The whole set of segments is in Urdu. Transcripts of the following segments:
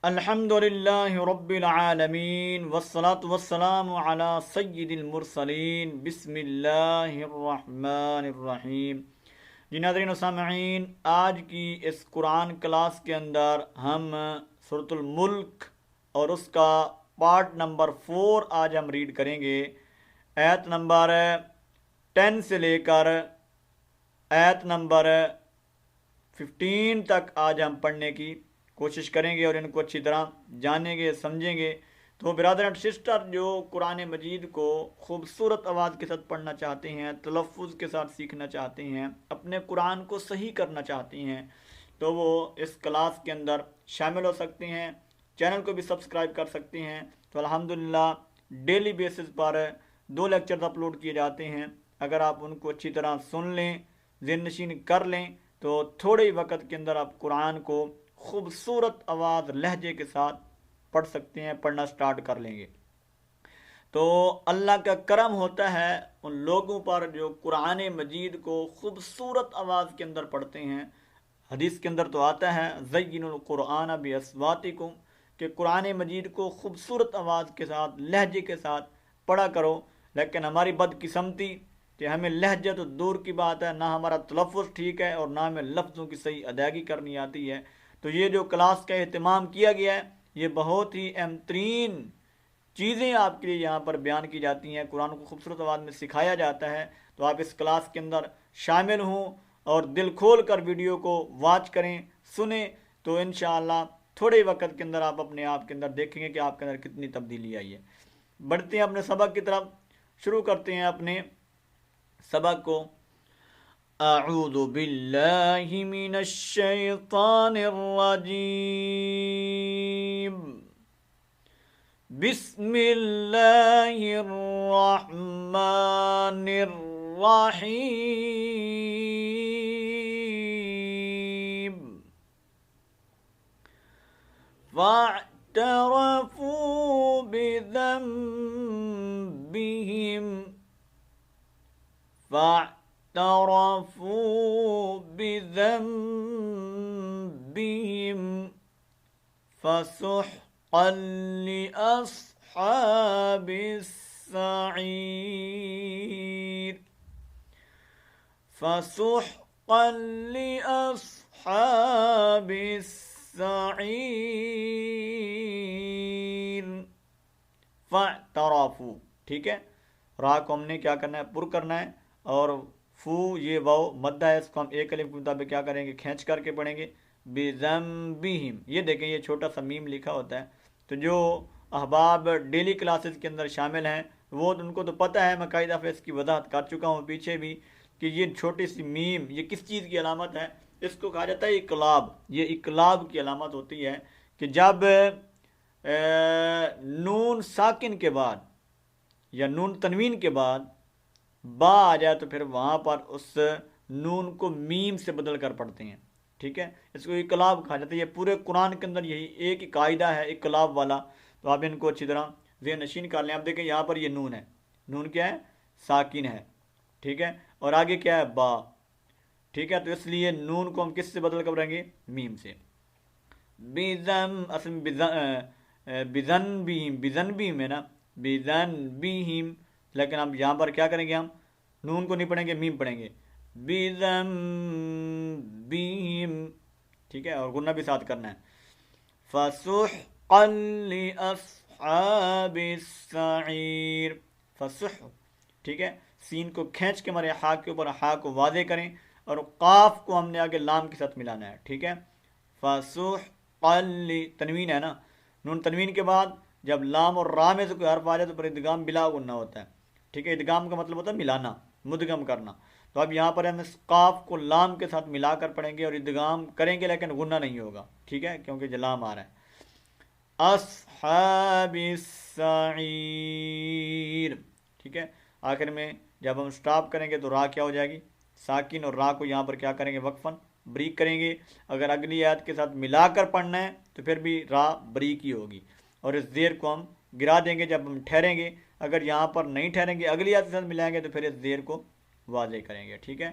الحمدللہ رب العالمین والصلاة والسلام علی سید المرسلین بسم اللہ الرحمن الرحیم۔ جی ناظرین و سامعین، آج کی اس قرآن کلاس کے اندر ہم سورۃ الملک اور اس کا پارٹ نمبر 4 آج ہم ریڈ کریں گے۔ آیت نمبر 10 سے لے کر آیت نمبر 15 تک آج ہم پڑھنے کی کوشش کریں گے اور ان کو اچھی طرح جانیں گے، سمجھیں گے۔ تو برادر اینڈ سسٹر جو قرآن مجید کو خوبصورت آواز کے ساتھ پڑھنا چاہتے ہیں، تلفظ کے ساتھ سیکھنا چاہتے ہیں، اپنے قرآن کو صحیح کرنا چاہتے ہیں، تو وہ اس کلاس کے اندر شامل ہو سکتے ہیں۔ چینل کو بھی سبسکرائب کر سکتے ہیں۔ تو الحمدللہ ڈیلی بیسس پر 2 لیکچرز اپلوڈ کیے جاتے ہیں۔ اگر آپ ان کو اچھی طرح سن لیں، ذہن نشین کر لیں، تو تھوڑے ہی وقت کے اندر آپ قرآن کو خوبصورت آواز لہجے کے ساتھ پڑھ سکتے ہیں، پڑھنا سٹارٹ کر لیں گے۔ تو اللہ کا کرم ہوتا ہے ان لوگوں پر جو قرآن مجید کو خوبصورت آواز کے اندر پڑھتے ہیں۔ حدیث کے اندر تو آتا ہے زین القرآن باصواتکم، کہ قرآن مجید کو خوبصورت آواز کے ساتھ، لہجے کے ساتھ پڑھا کرو۔ لیکن ہماری بدقسمتی کہ ہمیں لہجہ تو دور کی بات ہے، نہ ہمارا تلفظ ٹھیک ہے اور نہ ہمیں لفظوں کی صحیح ادائیگی کرنی آتی ہے۔ تو یہ جو کلاس کا اہتمام کیا گیا ہے، یہ بہت ہی اہم ترین چیزیں آپ کے لیے یہاں پر بیان کی جاتی ہیں، قرآن کو خوبصورت آواز میں سکھایا جاتا ہے۔ تو آپ اس کلاس کے اندر شامل ہوں اور دل کھول کر ویڈیو کو واچ کریں، سنیں، تو انشاءاللہ تھوڑے وقت کے اندر آپ اپنے آپ کے اندر دیکھیں گے کہ آپ کے اندر کتنی تبدیلی آئی ہے۔ بڑھتے ہیں اپنے سبق کی طرف، شروع کرتے ہیں اپنے سبق کو۔ اعوذ باللہ من الشیطان الرجیم، بسم اللہ الرحمن الرحیم۔ فاعترفوا بذنبهم فسحقا لأصحاب السعير، فسحقا لأصحاب السعير۔ فاعترفوا، ٹھیک ہے، را کو ہم نے کیا کرنا ہے؟ پر کرنا ہے، اور فو یہ واو مدہ ہے، اس کو ہم ایک الف کے مطابق کیا کریں گے؟ کھینچ کر کے پڑھیں گے۔ بذنبہم، یہ دیکھیں یہ چھوٹا سا میم لکھا ہوتا ہے۔ تو جو احباب ڈیلی کلاسز کے اندر شامل ہیں، وہ ان کو تو پتہ ہے، میں کئی دفعہ اس کی وضاحت کر چکا ہوں پیچھے بھی، کہ یہ چھوٹی سی میم یہ کس چیز کی علامت ہے؟ اس کو کہا جاتا ہے اقلاب۔ یہ اقلاب کی علامت ہوتی ہے کہ جب نون ساکن کے بعد یا نون تنوین کے بعد با آ جائے تو پھر وہاں پر اس نون کو میم سے بدل کر پڑھتے ہیں، ٹھیک ہے، اس کو اقلاب کہا جاتا ہے۔ یہ پورے قرآن کے اندر یہی ایک ہی قاعدہ ہے اقلاب والا۔ تو آپ ان کو اچھی طرح ذہن نشین کر لیں۔ آپ دیکھیں یہاں پر یہ نون ہے، نون کیا ہے؟ ساکن ہے، ٹھیک ہے، اور آگے کیا ہے؟ با، ٹھیک ہے۔ تو اس لیے نون کو ہم کس سے بدل کر پڑھیں گے؟ میم سے۔ بذنبہم ہے نا، بذنبہم، لیکن اب یہاں پر کیا کریں گے؟ ہم نون کو نہیں پڑھیں گے، میم پڑھیں گے، بذنبہم، ٹھیک ہے، اور غنہ بھی ساتھ کرنا ہے۔ فسحقا لأصحاب السعیر، فسح، ٹھیک ہے، سین کو کھینچ کے ہمارے ہا کے اوپر ہا کو واضح کریں، اور قاف کو ہم نے آگے لام کے ساتھ ملانا ہے، ٹھیک ہے۔ فسحقا، تنوین ہے نا، نون تنوین کے بعد جب لام اور را میں سے کوئی حرف آ جائے تو پھر ادغام بلا غنہ ہوتا ہے، ٹھیک ہے۔ ادغام کا مطلب ہوتا ہے ملانا، مدغم کرنا۔ تو اب یہاں پر ہم اس قاف کو لام کے ساتھ ملا کر پڑھیں گے اور ادغام کریں گے، لیکن غنہ نہیں ہوگا، ٹھیک ہے، کیونکہ جو لام آ رہا ہے۔ اصحاب السعیر، ٹھیک ہے، آخر میں جب ہم سٹاپ کریں گے تو را کیا ہو جائے گی؟ ساکن، اور را کو یہاں پر کیا کریں گے؟ وقفاً بریک کریں گے۔ اگر اگلی آیت کے ساتھ ملا کر پڑھنا ہے تو پھر بھی را بریک ہی ہوگی، اور اس زیر کو ہم گرا دیں گے جب ہم ٹھہریں گے۔ اگر یہاں پر نہیں ٹھہریں گے، اگلی آیت کے ساتھ ملائیں گے تو پھر اس زیر کو واضح کریں گے، ٹھیک ہے۔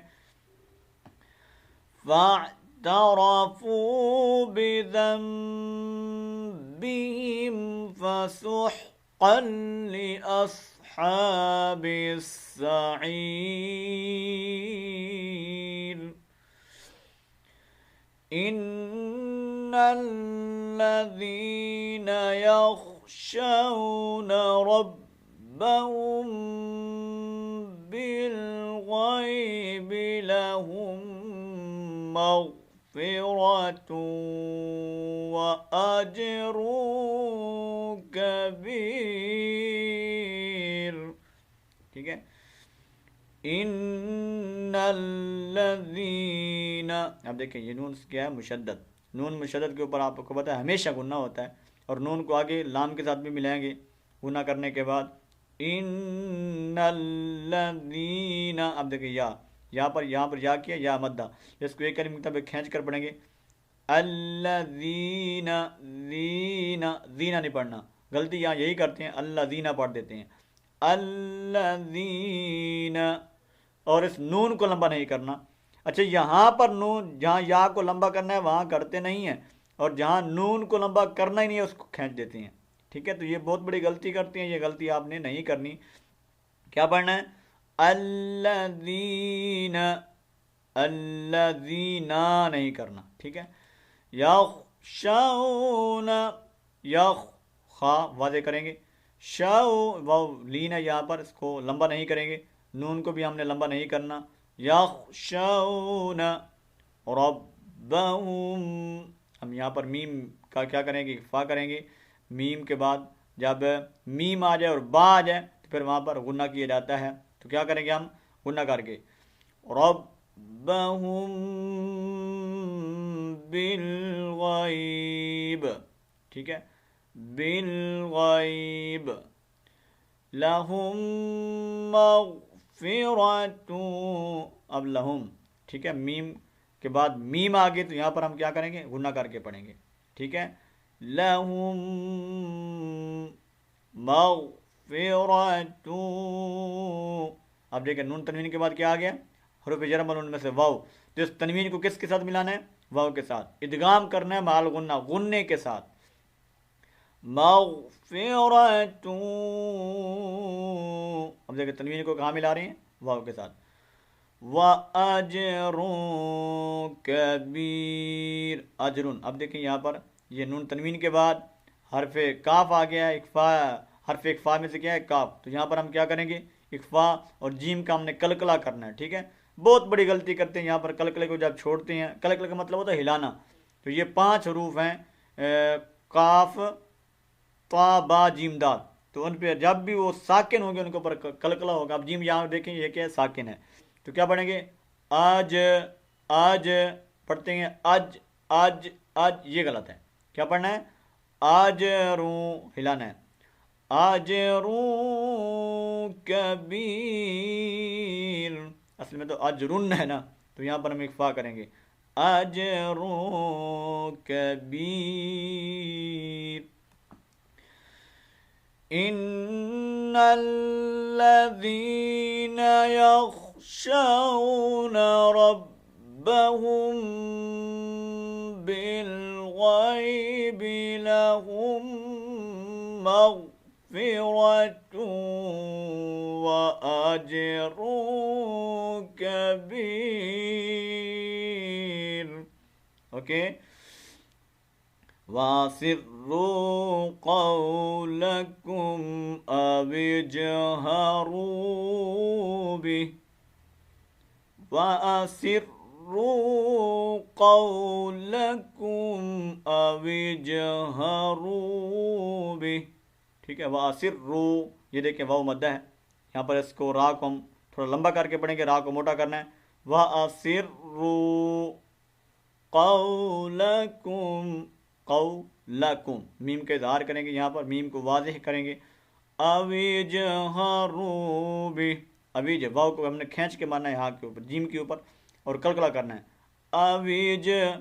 فاعترفوا بذنبهم بهم فسحقا لأصحاب السعير إن الذين يخشون ربهم بالغيب لهم مغفرة وأجر كبير. ٹھیک ہے. ان الذین، اب دیکھیں یہ نون کیا ہے؟ مشدد. نون مشدد کے اوپر آپ کو پتہ ہے ہمیشہ گنہ ہوتا ہے، اور نون کو آگے لام کے ساتھ بھی ملائیں گے گنہ کرنے کے بعد. ان الذین، اب دیکھیں یہاں پر یا کیا یا مدہ، اس کو ایک کلمہ کی طرف کھینچ کر پڑھیں گے. الذین، زینہ نہیں پڑھنا، غلطی یہاں یہی کرتے ہیں، الذین پڑھ دیتے ہیں. الذین، اور اس نون کو لمبا نہیں کرنا. اچھا یہاں پر نون، جہاں یا کو لمبا کرنا ہے وہاں کرتے نہیں ہیں، اور جہاں نون کو لمبا کرنا ہی نہیں ہے اس کو کھینچ دیتے ہیں. ٹھیک ہے، تو یہ بہت بڑی غلطی کرتے ہیں، یہ غلطی آپ نے نہیں کرنی. کیا پڑھنا ہے؟ الذین، الذین نہیں کرنا. ٹھیک ہے. یخشون، خا واضح کریں گے. واو لین ہے یہاں پر، اس کو لمبا نہیں کریں گے، نون کو بھی ہم نے لمبا نہیں کرنا. یخشون ربہم، ہم یہاں پر میم کا کیا کریں گے؟ اخفا کریں گے. میم کے بعد جب میم آ جائے اور با آ جائے تو پھر وہاں پر غنہ کیا جاتا ہے. تو کیا کریں گے ہم؟ غنہ کر کے ربہم بالغیب. ٹھیک ہے، بالغیب لہم مغفرۃ. اب لہم، ٹھیک ہے، میم کے بعد میم آگے تو یہاں پر ہم کیا کریں گے؟ غنہ کر کے پڑھیں گے. ٹھیک ہے، لہم مغفرۃ. اب دیکھیں نون تنوین کے بعد کیا آ گیا؟ حروف جر ملون میں سے واو. تو اس تنوین کو کس کے ساتھ ملانا ہے؟ واو کے ساتھ. ادغام کرنا ہے مال غنہ، غننے کے ساتھ. مغفرۃ. اب دیکھیں تنوین کو کہاں ملا رہے ہیں؟ واو کے ساتھ. وَأَجْرٌ كَبِيرٌ، اجرن. اب دیکھیں یہاں پر یہ نون تنوین کے بعد حرف کاف آ گیا ہے. اخفا، حرف اخفا میں سے کیا ہے؟ کاف. تو یہاں پر ہم کیا کریں گے؟ اخفا اور جیم کا ہم نے کلکلا کرنا ہے. ٹھیک ہے، بہت بڑی غلطی کرتے ہیں یہاں پر کلکلے کو جب چھوڑتے ہیں. کلکلے کا مطلب ہوتا ہے ہلانا. تو یہ 5 حروف ہیں، کاف طا با جیم دال. تو ان پہ جب بھی وہ ساکن ہوں گے ان کے اوپر کلکلا ہوگا. اب جیم یہاں دیکھیں یہ کیا ہے؟ ساکن ہے. تو کیا پڑھیں گے؟ آج، آج پڑھتے ہیں آج، آج، آج. یہ غلط ہے. کیا پڑھنا ہے؟ آج رو ہلانا ہے. آج رو کبیر. اصل میں تو اجرن ہے نا، تو یہاں پر ہم اخفا کریں گے. اجر کبیر. ان الذین یخشون ربهم بالغیب لهم مغفرۃ وأجر کبیر. اوکے. وَأَسِرُّوا قَوْلَكُمْ أَوِ اجْهَرُوا بِهِ. وَأَسِرُّوا قَوْلَكُمْ أَوِ اجْهَرُوا بِهِ. ٹھیک ہے، وَأَسِرُّوا، یہ دیکھیں واو مدہ ہے یہاں پر. اس کو را کو ہم تھوڑا لمبا کر کے پڑھیں گے، را کو موٹا کرنا ہے. وَأَسِرُّوا قَوْلَكُمْ، قَوْلَكُمْ، میم کا اظہار کریں گے یہاں پر، میم کو واضح کریں گے. اَوِجْهَرُوا بِهِ، اویج واو کو ہم نے کھینچ کے مارنا ہے ہاں کے اوپر، جیم کے اوپر، اور کلکلا کرنا ہے. اَوِجْهَرُوا،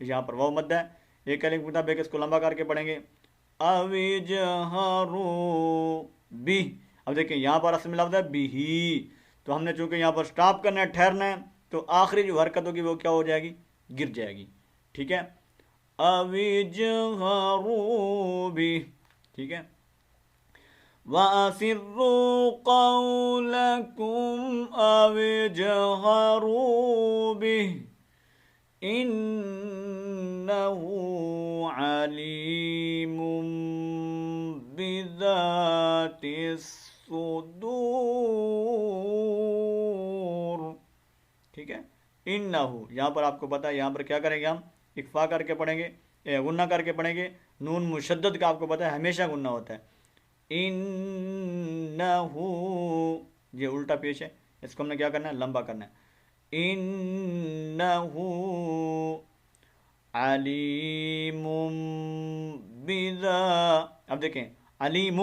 یہاں پر واو مد ہے. ایک کلمے کے مطابق اس کو لمبا کر کے پڑھیں گے. اَوِجْهَرُوا بِهِ. اب دیکھیں یہاں پر اصل میں لفظ ہے بِهِ، تو ہم نے چونکہ یہاں پر سٹاپ کرنا ہے، ٹھہرنا ہے، تو آخری جو حرکت ہوگی وہ کیا ہو جائے گی؟ گر جائے گی. ٹھیک ہے. أو اجهروا به. ٹھیک ہے. وَأَسِرُّوا قَوْلَكُمْ أَوْ اجْهَرُوا بِهِ إِنَّهُ عَلِيمٌ بِذَاتِ الصُّدُورِ. ٹھیک ہے. انہو یہاں پر آپ کو پتا ہے یہاں پر کیا کریں گے, ہم اکفا کر کے پڑھیں گے, غنہ کر کے پڑھیں گے. نون مشدد کا آپ کو پتا ہے ہمیشہ غنہ ہوتا ہے. انہو یہ الٹا پیش ہے, اس کو ہم نے کیا کرنا ہے, لمبا کرنا ہے. انہو علیم بذا. اب دیکھیں علیم,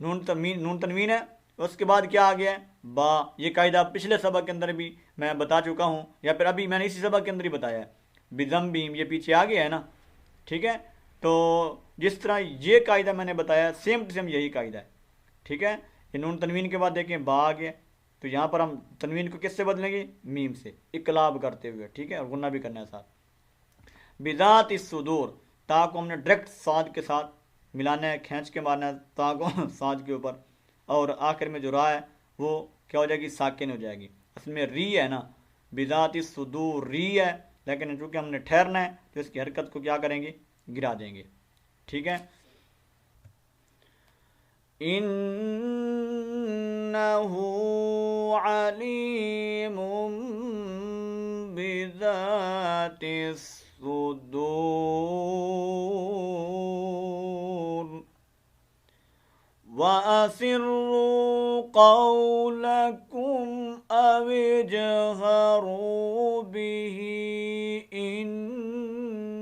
نون تنوین ہے, اس کے بعد کیا آ گیا ہے, با. یہ قاعدہ پچھلے سبق کے اندر بھی میں بتا چکا ہوں, یا پھر ابھی میں نے اسی سبق کے اندر ہی بتایا ہے. بذنبہم یہ پیچھے آ گیا ہے نا. ٹھیک ہے. تو جس طرح یہ قاعدہ میں نے بتایا سیم ٹو سیم یہی قاعدہ ہے. ٹھیک ہے. یہ نون تنوین کے بعد دیکھیں با آ گیا, تو یہاں پر ہم تنوین کو کس سے بدلیں گے, میم سے, اقلاب کرتے ہوئے. ٹھیک ہے. اور غنہ بھی کرنا ہے ساتھ. بذات الصدور, تا کو ہم نے ڈائریکٹ صاد کے ساتھ ملانا ہے, کھینچ کے مارنا ہے تا کو صاد کے اوپر, اور آخر میں جو را ہے وہ کیا ہو جائے گی, ساکن ہو جائے گی. اصل میں ری ہے نا, بذات الصدور ری ہے, لیکن چونکہ ہم نے ٹھہرنا ہے تو اس کی حرکت کو کیا کریں گے, گرا دیں گے. ٹھیک ہے. انہو علیم بذات الصدور. وَأَسِرُّوا قَوْلَكُمْ أَوْ اجْهَرُوا بِهِ إِنَّهُ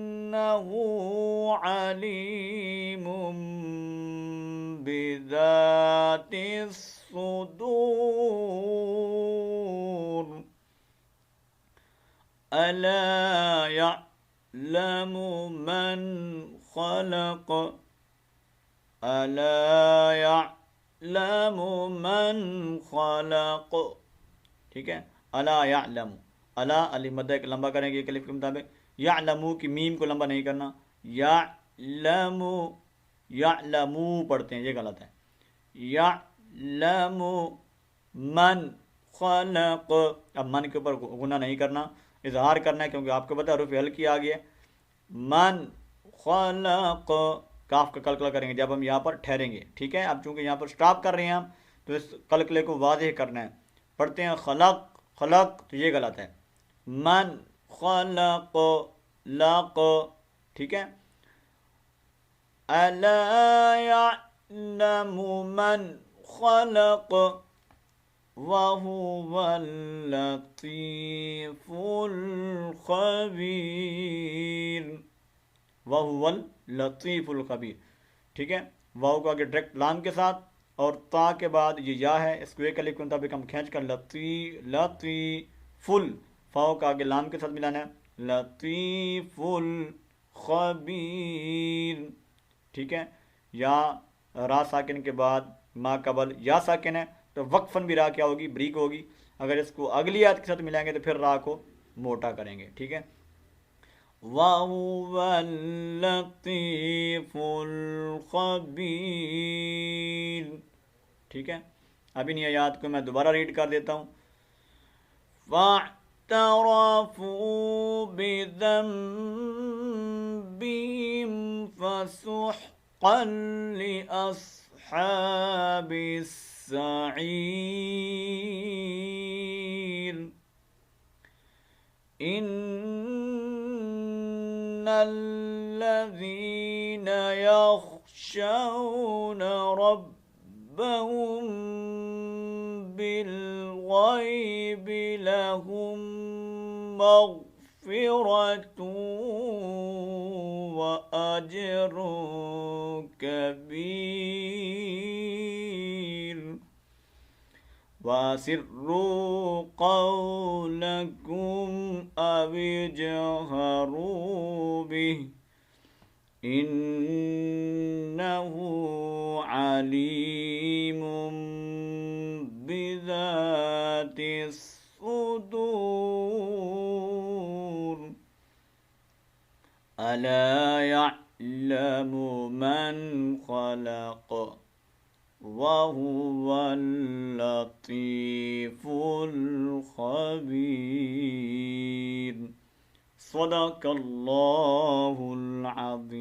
عَلِيمٌ بِذَاتِ الصُّدُورِ. أَلَا يَعْلَمُ مَنْ خَلَقَ أَلَا يَعْلَمُ مَنْ خَلَقَ. ٹھیک ہے. الا یعلم, الا الف مدہ ایک لمبا کریں گے ایک الف کے مطابق. یعلمو کی میم کو لمبا نہیں کرنا, یعلم یعلمو پڑھتے ہیں, یہ غلط ہے. یعلم من خلق, اب من کے اوپر غنہ نہیں کرنا, اظہار کرنا ہے, کیونکہ آپ کو پتا ہے حروف ہلکی آ گئی ہے. من خلق, کاف کا قلقلہ کریں گے جب ہم یہاں پر ٹھہریں گے. ٹھیک ہے. اب چونکہ یہاں پر سٹاپ کر رہے ہیں ہم, تو اس قلقلے کو واضح کرنا ہے. پڑھتے ہیں خلق خلق, تو یہ غلط ہے. من خلق لق. ٹھیک ہے. الا یعلم من خلق وهو اللطیف الخبیر. وهو اللطیف الخبیر. ٹھیک ہے. واو کو آگے ڈائریکٹ لام کے ساتھ, اور تا کے بعد یہ یا ہے, اس کو ایک الف کے مطابق ہم کھینچ کر لطیف ال, فاؤ کا آگے لام کے ساتھ ملانا ہے, لطیف الخبیر. ٹھیک ہے. یا را ساکن کے بعد ما قبل یا ساکن ہے, تو وقفن بھی را کیا ہوگی, بریک ہوگی. اگر اس کو اگلی آیت کے ساتھ ملائیں گے تو پھر را کو موٹا کریں گے. ٹھیک ہے. وَهُوَ اللَّطِيفُ الْخَبِيرُ. ٹھیک ہے. اب ان آیات کو میں دوبارہ ریڈ کر دیتا ہوں. فَاعْتَرَفُوا بِذَنبِهِمْ فَسُحْقًا لِأَصْحَابِ السَّعِيرِ. إِنَّ الَّذِينَ يَخْشَوْنَ رَبَّهُم بِالْغَيْبِ لَهُم مَغْفِرَةٌ وَأَجْرٌ كَبِيرٌ. وَأَسِرُّوا قَوْلَكُمْ أَوْ اجْهَرُوا بِهِ إِنَّهُ عَلِيمٌ بِذَاتِ الصُّدُورِ. ألا يعلم من خلق وهو اللطيف الخبير. صدق الله العظيم.